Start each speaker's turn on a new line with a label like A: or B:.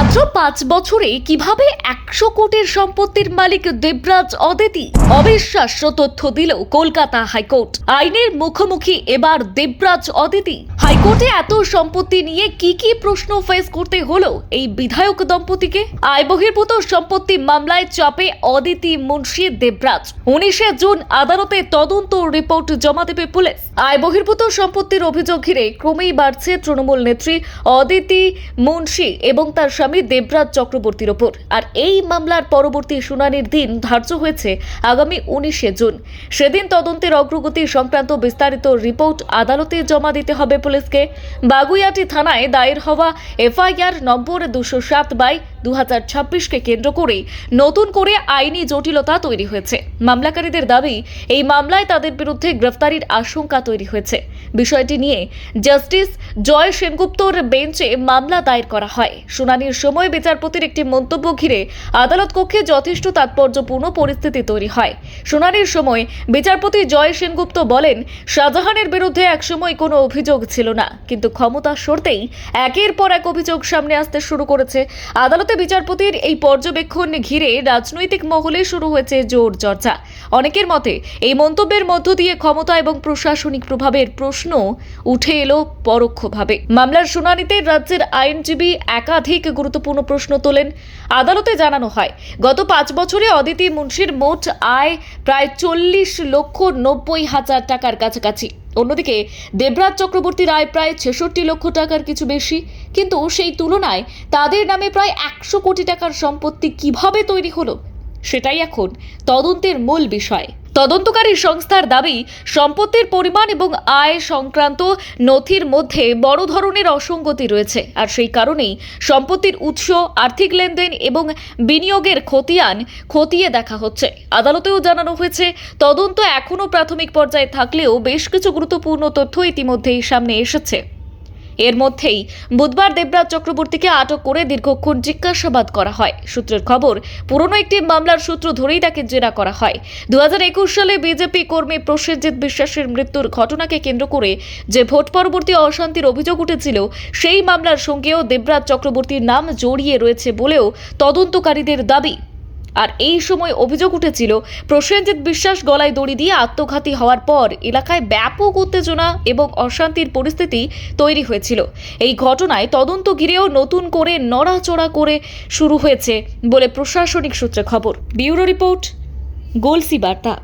A: মাত্র 5 বছরে কিভাবে 100 কোটির সম্পত্তির মালিক দেবরাজ অদিতি? অবিশ্বাস্য তথ্য দিল কলকাতা হাইকোর্ট। আইনের মুখোমুখি এবার দেবরাজ অদিতি। হাইকোর্টে এত সম্পত্তি নিয়ে কি প্রশ্ন ফেস করতে হলো এই বিধায়ক দম্পতিকে? আয় বহির্ভূত সম্পত্তি মামলায় চাপে অদিতি মুন্সি দেবরাজ। 19 জুন আদালতে তদন্ত রিপোর্ট জমা দেবে পুলিশ। আয় বহির্ভূত সম্পত্তির অভিযোগ ঘিরে ক্রমেই বাড়ছে তৃণমূল নেত্রী অদিতি মুন্সি এবং তার স্বামী দেবরাজ চক্রবর্তীর ওপর। আর এই মামলার পরবর্তী শুনানির দিন ধার্য হয়েছে আগামী 19 জুন। সেদিন তদন্তের অগ্রগতি সংক্রান্ত বিস্তারিত রিপোর্ট আদালতে জমা দিতে হবে পুলিশকে। বাগুইআটি থানায় দায়ের হওয়া এফআইআর নম্বর 207/2026 কে কেন্দ্র করে নতুন করে আইনি জটিলতা তৈরি হয়েছে। মামলাকারীদের দাবি, এই মামলায় তাদের বিরুদ্ধে গ্রেফতারির আশঙ্কা তৈরি হয়েছে। বিষয়টি নিয়ে জাস্টিস জয় সেনগুপ্তর বেঞ্চে মামলা দায়ের করা হয়। শুনানির সময় বিচারপতির একটি মন্তব্য ঘিরে আদালত কক্ষে যথেষ্ট তাৎপর্যপূর্ণ পরিস্থিতি তৈরি হয়। শুনানির সময় বিচারপতি জয় সেনগুপ্ত বলেন, শাহজাহানের বিরুদ্ধে একসময় কোনো অভিযোগ ছিল না, কিন্তু ক্ষমতা সরতেই একের পর এক অভিযোগ সামনে আসতে শুরু করেছে। আদালতে বিচারপতির এই পর্যবেক্ষণ ঘিরে রাজনৈতিক মহলে শুরু হয়েছে জোর চর্চা। অনেকের মতে এই মন্তব্যের মধ্য দিয়ে ক্ষমতা এবং প্রশাসনিক প্রভাবের প্রশ্ন উঠে এলো পরোক্ষভাবে। মামলার শুনানিতে রাজ্যের আইনজীবী একাধিক গুরুত্বপূর্ণ প্রশ্ন তোলেন। আদালতে জানানো হয়, গত 5 বছরে অদিতি মুন্সির মোট আয় প্রায় 40,90,000 টাকার কাছাকাছি। অন্যদিকে দেবরাজ চক্রবর্তীর আয় প্রায় 66 লক্ষ টাকার কিছু বেশি। কিন্তু সেই তুলনায় তাদের নামে প্রায় 100 কোটি টাকার সম্পত্তি কিভাবে তৈরি হলো, সেটাই এখন তদন্তের মূল বিষয়। তদন্তকারী সংস্থার দাবি, সম্পত্তির পরিমাণ এবং আয় সংক্রান্ত নথির মধ্যে বড় ধরনের অসঙ্গতি রয়েছে। আর সেই কারণেই সম্পত্তির উৎস, আর্থিক লেনদেন এবং বিনিয়োগের খতিয়ে দেখা হচ্ছে। আদালতেও জানানো হয়েছে, তদন্ত এখনও প্রাথমিক পর্যায়ে থাকলেও বেশ কিছু গুরুত্বপূর্ণ তথ্য ইতিমধ্যেই সামনে এসেছে। এর মধ্যেই বুধবার দেবরাজ চক্রবর্তীকে আটক করে দীর্ঘক্ষণ জিজ্ঞাসাবাদ করা হয়। সূত্রের খবর, পুরনো একটি মামলার সূত্র ধরেই তাকে জেরা করা হয়। 2021 সালে বিজেপি কর্মী প্রসেনজিৎ বিশ্বাসের মৃত্যুর ঘটনাকে কেন্দ্র করে যে ভোট পরবর্তী অশান্তির অভিযোগ উঠেছিল, সেই মামলার সঙ্গেও দেবরাজ চক্রবর্তীর নাম জড়িয়ে রয়েছে বলেও তদন্তকারীদের দাবি। আর এই সময় অভিযোগ উঠেছিল, প্রসেনজিৎ বিশ্বাস গলায় দড়ি দিয়ে আত্মঘাতী হওয়ার পর এলাকায় ব্যাপক উত্তেজনা এবং অশান্তির পরিস্থিতি তৈরি হয়েছিল। এই ঘটনায় তদন্ত ঘিরেও নতুন করে নড়াচড়া করে শুরু হয়েছে বলে প্রশাসনিক সূত্রে খবর। ব্যুরো রিপোর্ট, গলসি বার্তা।